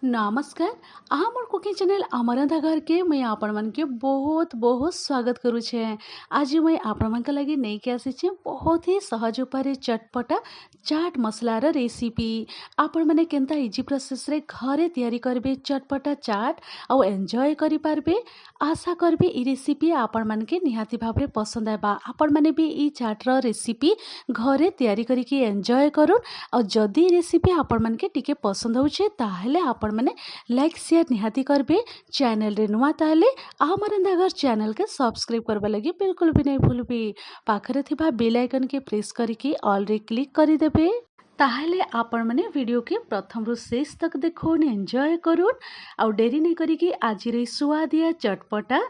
नमस्कार। आमर cooking channel अमरंधा घर के मैं आपण मन के बहुत बहुत स्वागत करू छे। आज मैं आपण मन के लगी नहीं के आसी छे बहुत ही सहज उपाय चटपटा चाट मसलार रेसिपी। आपण माने केनता इजी प्रोसेस रे घरे तैयारी करबे चटपटा चाट और एंजॉय करि पारबे। आशा करबे ई रेसिपी आपण मन के निहाती भाबरे पसंद आबा। आपण माने भी ई चाट रो रेसिपी घरे तैयारी करिके एंजॉय करू। और जदि रेसिपी आपण मन के टिके पसंद होउछे ताहले आपण माने लाइक शेयर निहाती करबे। चैनल रे नुआ ताले आमरंधा घर चैनल के सब्सक्राइब करबा लगी बिल्कुल भी नहीं भूलबे। पाखरे थिबा बेल आइकन के प्रेस करिके ऑल रे क्लिक करि देबे। ताहले आपण माने वीडियो के प्रथम रु शेष तक देखोन एंजॉय करूँ। और डेरी नहीं करिके आज रे सुआदिया चटपटा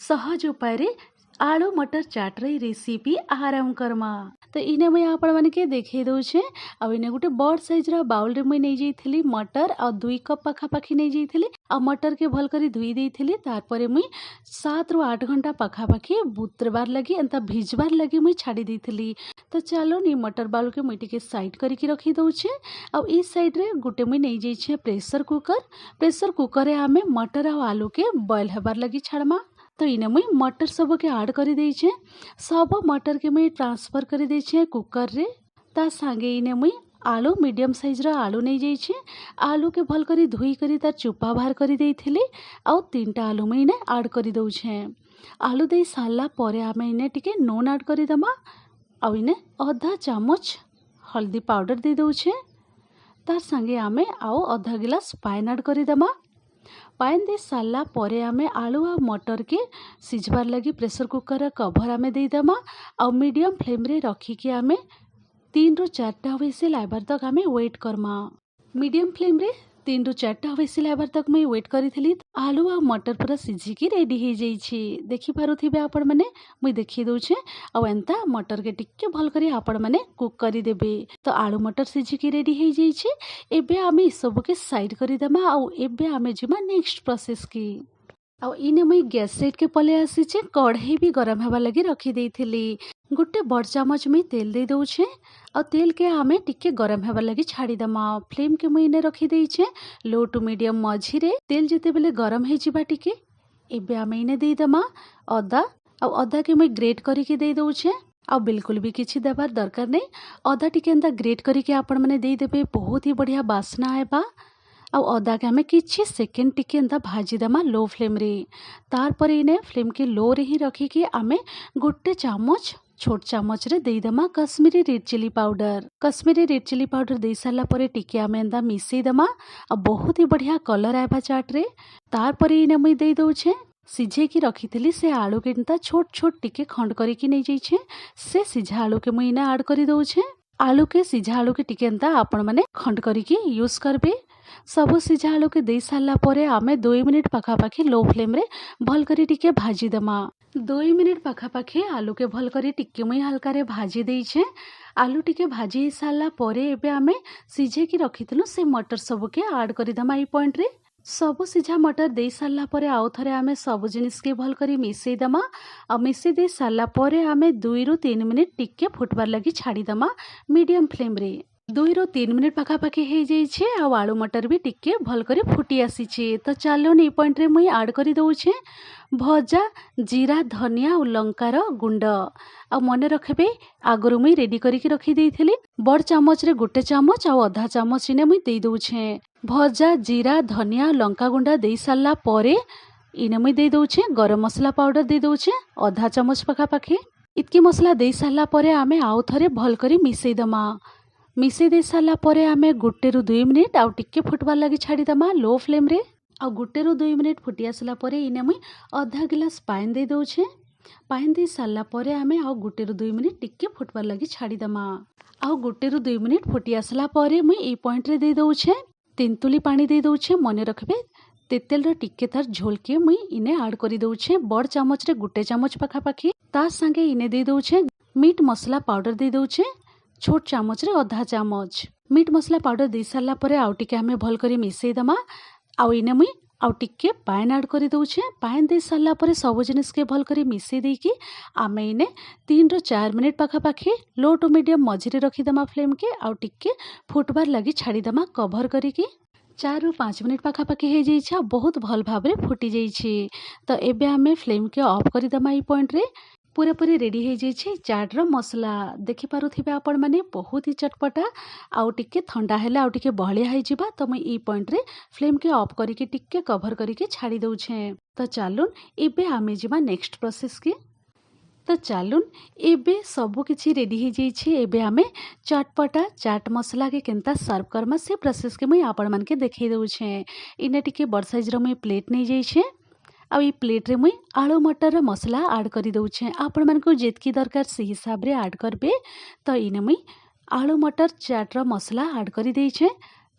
सहज उपाय रे आलू मटर चाट रे रेसिपी आराम करमा। तो इने मुझे आपण माने के देखे दउछे। आ इने गोटे बड़ साइज रा बाउल रे मुई नै जाइथिली मटर और 2 कप पाखापाखी नै जाइथिली। आ मटर के भल करी धुई देइथिली। तार परे मुई 7 रु 8 घंटा पाखापाखी बुतरबार लगी एंता भिजबार लगी मुई छाड़ी देइथिली। तो चलो नी मटर बाउल के मुई टिके साइड करिके रखी दउछे। आ ई साइड रे गोटे मुई नै जाइछे प्रेशर कुकर। प्रेशर कुकर रे आमे मटर और आलू के बॉयल हेबार लगी छाड़मा। तो इने मुई मटर सब के ऐड करी देइछे। सब मटर के मुई ट्रांसफर करी देइछे कुकर रे। ता संगे इने मुई आलू मीडियम साइज रा आलू नै जाइछे। आलू के भल करी धुई करी तार चुपा बाहर करी देइथिली। आ 3टा आलू मुई इने ऐड करी दउछे। आलू देई सारला परे आमे इने टिके नून ऐड करी दमा। आ इने आधा चामच हल्दी पाउडर दे दउछे। तार संगे आमे आओ आधा गिलास पानी ऐड करी दमा। पानी दे सारला परे आमे आलू आ मटर के सिझबार लगी प्रेशर कुकर कभर आमे दे दमा। आ मीडियम फ्लेम रे रखिके आमे 3 रु 4टा हुइसिल आइबार तक आमे वेट करमा। मीडियम फ्लेम रे 3 रु 4टा हुइसिल आइबार तक मैं वेट करिथिली। आलू आ मटर पूरा सिझिकी रेडी हो जाइछि। देखि पारुथिबे आपण माने मुई देखि दउछे। आ एंता मटर के टिक्के भल करी आपण माने कुक करी देबे। तो आलू मटर सिझिकी रेडी हो जाइछि। एबे आमे सब के साइड करी दमा। आ एबे आमे जिमा नेक्स्ट प्रोसेस की। आ इने मुई गैस सेट के पले आसीचे। कढ़ई भी गरम हेबा लगी रखी देइथिली। गोटे बड़ चामच में तेल दे दउछे। और तेल के आमे टिके गरम हेबा लगी छाड़ी दमा। फ्लेम के मुई इने रखी देइछे लो टू मीडियम मझी रे। तेल जेते बेले गरम हे जिबा टिके एबे आमे इने दे दमा अदा। और अदा के मुई ग्रेट करिके दे दउछे। आ बिल्कुल भी किछि देबार दरकार नहीं। अदा टिके एंता ग्रेट करिके आपण माने दे देबे बहुत ही बढ़िया बास्ना आएबा। आ अदा के आमे किछि सेकेंड टिके एंता भाजी दमा लो फ्लेम रे। तार परे इने फ्लेम के लो रे ही रखिके आमे गोटे चामच छोट चामच रे दे दमा Kashmiri red chilli powder. Kashmiri red chilli powder दे सारला परे टिके आमे एंता मिसई दमा। आ बहुत ही बढ़िया कलर आएबा चाट रे। तार परे इने मुई दे दउछे सिझे की रखिथिली से आलू के एंता छोट छोट टिके खंड करिके नै जाइछे। से सिझा आलू के मुई इने ऐड करी दउछे। आलू के सिझा आलू के टिके एंता आपण माने खंड करिके यूज करबे। सब सिझा आलू के दे सारला परे आमे 2 मिनिट पाखापाखी लो फ्लेम रे भल करी टिके भाजी दमा। 2 मिनिट पाखापाखी आलू के भल करी टिके मुई हल्का रे भाजी देइछे। आलू टिके भाजी ही सारला परे एबे आमे सिझे की रखिथिलु से मटर सब के ऐड करी दमा। ई पॉइंट रे सब सिझा मटर दे सारला परे आउ थरे आमे सब जिनिस के भल करी मिसई दमा। आ मिसई दे सारला परे आमे 2 रु 3 मिनिट टिके फुटबार लगी छाड़ी दमा मीडियम फ्लेम रे। 2 रु 3 मिनिट पाखापाखी हो जाइछे। आ आलू मटर भी टिके भल करी फुटी आसीछे। तो चलो नी पॉइंट रे मुई ऐड करी दउछे भजा जीरा धनिया और लंकार गुंड। आ मने रखबे आगरु मुई रेडी करिके रखी देइथिली। बड़ चामच रे गोटे चामच आ आधा चामच इने मुई दे दउछे भजा जीरा धनिया लंका गुंड दे सारला परे इने मुई दे दउछे गरम मसला पाउडर दे दउछे आधा चामच पाखापाखी। इतकी मसला दे सारला परे आमे आउ थरे भल करी मिसई दमा। मिसई दे सारला परे आमे 1 रु 2 मिनिट आउ टिके फुटबार लगी छाड़ी दमा लो फ्लेम रे। आ 1 रु 2 मिनिट फुटी आसला परे इने मुई आधा गिलास पानी दे दउछे। पानी दे सारला परे आमे आउ 1 रु 2 मिनिट टिके फुटबार लगी छाड़ी दमा। आउ 1 रु 2 मिनिट फुटी आसला परे मुई ई पॉइंट रे दे दउछे तेंतुली पानी दे दउछे। मने रखबे तेतेल रो टिके तार झोल के मुई इने ऐड करी दउछे बड़ चामच रे गोटे चामच पाखापाखी। तार संगे इने दे दउछे मीट मसला पाउडर दे दउछे छोट चामच रे आधा चामच। मीट मसला पाउडर दे सारला परे आउ टिके आमे भल करी मिसई दमा। आउ इने मुई आउ टिके पानी ऐड करी दउछे। पानी दे सारला परे सब जिनिस के भल करी मिसई देकी आमे इने 3 रु 4 मिनिट पाखापाखी लो टू मीडियम मझी रे रखी दमा फ्लेम के। आउ टिके फुटबार लगी छाड़ी दमा कभर करिकी। 4 ରୁ 5 ମିନିଟ୍ ପାଖାପାଖି ହେଇଯାଇଛି ଆଉ ବହୁତ ଭଲ ଭାବରେ ଫୁଟି ଯାଇଛି। ତ ଏବେ ଆମେ ଫ୍ଲେମ୍‌କେ ଅଫ୍ କରିଦେମା ଏଇ ପଏଣ୍ଟରେ। ପୁରାପୁରି ରେଡ଼ି ହେଇଯାଇଛି ଚାଟ୍‌ର ମସଲା। ଦେଖିପାରୁଥିବେ ଆପଣମାନେ ବହୁତ ହି ଚଟପଟା ଆଉ ଟିକେ ଥଣ୍ଡା ହେଲେ ଆଉ ଟିକେ ବହଳିଆ ହେଇଯିବା। ତ ମୁଇଁ ଏଇ ପଏଣ୍ଟରେ ଫ୍ଲେମ୍‌କେ ଅଫ୍ କରିକି ଟିକେ କଭର୍ କରିକି ଛାଡ଼ି ଦଉଛେଁ। ତ ଚାଲୁନ୍ ଏବେ ଆମେ ଯିମା ନେକ୍ସଟ ପ୍ରୋସେସ୍‌କେ। ତ ଚାଲୁନ୍ ଏବେ ସବୁକିଛି ରେଡ଼ି ହେଇଯାଇଛି। ଏବେ ଆମେ ଚଟପଟା ଚାଟ୍ ମସଲାକେ କେନ୍ତା ସର୍ଭ କର୍ମା ସେ ପ୍ରୋସେସ୍‌କେ ମୁଇଁ ଆପଣମାନକେ ଦେଖେଇ ଦଉଛେଁ। ଇନେ ଟିକେ ବଡ଼ ସାଇଜ୍‌ର ମୁଇଁ ପ୍ଲେଟ୍ ନେଇଯାଇଛେଁ। ଆଉ ଇ ପ୍ଲେଟ୍‌ରେ ମୁଇଁ ଆଳୁ ମଟରର ମସଲା ଆଡ଼୍ କରି ଦଉଛେଁ। ଆପଣମାନଙ୍କୁ ଯେତ୍କି ଦରକାର ସେ ହିସାବରେ ଆଡ଼୍ କରବେ। ତ ଇନେ ମୁଇଁ ଆଳୁ ମଟର ଚାଟ୍‌ର ମସଲା ଆଡ଼୍ କରି ଦେଇଛେଁ।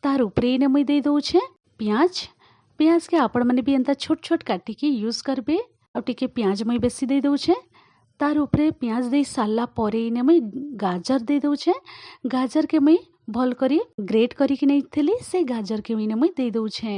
ତାର ଉପରେ ଇନେ ମୁଇଁ ଦେଇ ଦଉଛେଁ ପିଆଜ। ପିଆଜକେ ଆପଣମାନେ ବି ଏନ୍ତା ଛୋଟ ଛୋଟ କାଟିକି ୟୁଜ୍ କରବେ। ଆଉ ଟିକେ ପିଆଜ ମୁଇଁ ବେଶୀ ଦେଇ ଦଉଛେଁ। तार उपरे पियाज दे सारला परे इने मुई गाजर दे दउछे। गाजर के मुई भल करी ग्रेट करिकी नेइथिली से गाजर के इने मुई दे दउछे।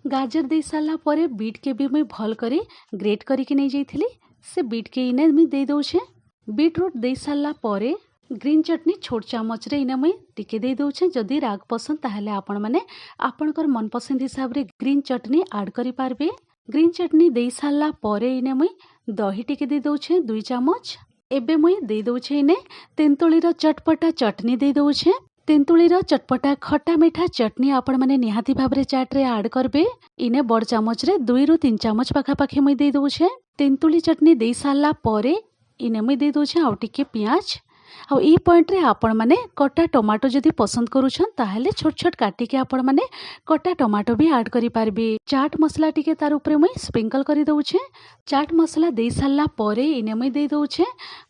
गाजर दे सारला परे बीट के भी मुई भल करी ग्रेट करिकी नै जाइथिली से बीट के इने मुई दे दउछे। बीटरूट दे सारला परे ग्रीन चटनी छोट चामच रे इने मुई टिके दे दउछे। जदि राग पसंद ताहले आपण माने आपणकर मन पसंद हिसाब रे ग्रीन चटनी ऐड करि पारबे। ग्रीन चटनी दे सारला परे इने मुई दही टिके दे दउछे 2 चामच। एबे मुई दे दउछे इने तेंतुळीर चटपटा चटनी दे दउछे। तेंतुळीर चटपटा खट्टा मीठा चटनी आपण माने निहाती भाबरे चाट रे ऐड करबे। इने बड़ चामच रे 2 ରୁ 3 चामच पाखापाखी मुई दे दउछे। तेंतुळी चटनी दे सारला परे इने मुई दे दउछे आउ टिके पियाज। आउ ई पॉइंट रे आपण माने कटा टमाटो जदि पसंद करूछन ताहले छोट छोट काटिके आपण माने कटा टमाटो भी ऐड करि पारबे। चाट मसला टिके तार उपरे मुई स्प्रिंकल करि दउछे। चाट मसला दे सारला परे इने मुई दे दउछे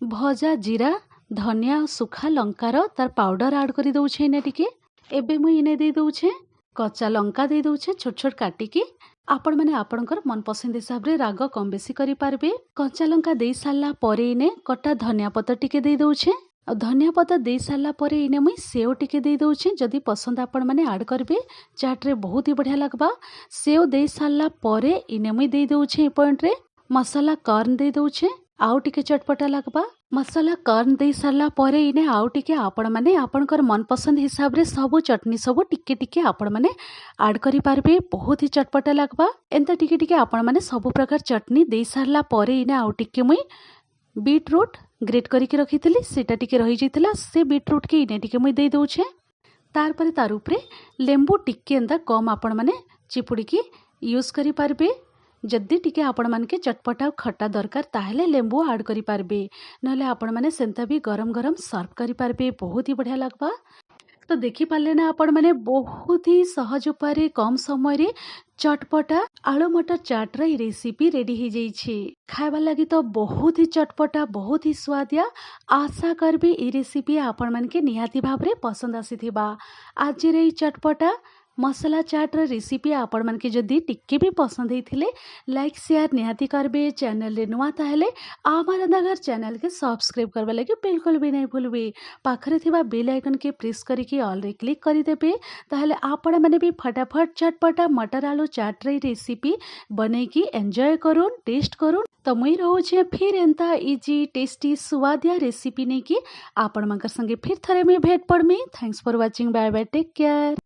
भजा जीरा धनिया सुखा लंकार तार पाउडर ऐड करि दउछे इने टिके। एबे मुई इने दे दउछे कच्चा लंका दे दउछे छोट छोट काटिके। आपण माने आपणकर मन पसंद हिसाब रे राग कम बेसी करि पारबे। कच्चा लंका दे सारला परे इने कटा धनिया पत्ता टिके दे दउछे। धनिया पत्ता दे सारला परे इने मुई सेव टिके दे दउछे। जदि पसंद आपण माने ऐड करबे चाट रे बहुत ही बढ़िया लगबा। सेव दे सारला परे इने मुई दे दउछे ए पॉइंट रे मसाला कॉर्न दे दउछे आउ टिके चटपटा लगबा। मसाला कॉर्न दे सारला परे इने आउ टिके आपण माने आपणकर मन पसंद हिसाब रे सबो चटनी सबो टिके टिके आपण माने ऐड करि पारबे। बहुत ही चटपटा लगबा। एंता टिके टिके आपण माने सबो प्रकार चटनी दे सारला परे इने आउ टिके मुई बीटरूट ग्रेट करिके रखिथिली सेटा टिके रहि जाइतिला से बीटरूट के इने टिके मुई दे दउछे। तार परे तार उपरे लेंबू टिके एंता कम आपण माने चिपुड़ीकी यूज करि पारबे। जदि टिके आपण मानके चटपटा खट्टा दरकार ताहले लेंबू ऐड करि पारबे। नहले आपण माने सेंता भी गरम गरम सर्व करि पारबे। बहुत ही बढ़िया लगबा। तो देखि पारले ना आपण माने बहुत ही सहज उपाय कम समय रे चटपटा आलू मटर चाट रे रेसिपी रेडी हो जाइछे। खाइबा लगी तो बहुत ही चटपटा बहुत ही स्वादिया। आशा करबी ई रेसिपी आपण मानके निहाती भाबरे पसंद आसीथिबा। आज रे चटपटा मसला चाट रे रेसिपी आपण मानके जदि टिके भी पसंद हेथिले लाइक शेयर निहाती करबे। चैनल रे नुआ ताहले आमार रंधाघर चैनल के सब्सक्राइब करबा लगी बिल्कुल भी नहीं भूलबे। पाखरे थिबा बेल आइकन के प्रेस करिके ऑल रे क्लिक करि देबे। ताहले आपण माने भी फटाफट चटपटा मटर आलू चाट रे रेसिपी बनेकी एंजॉय करूँ टेस्ट करूँ। तो मुई रहूछे फिर एंता इजी टेस्टी स्वादिया रेसिपी नेकी आपण मानकर संगे फिर थरे में भेट पड़मी। Thanks for watching. Bye bye take care.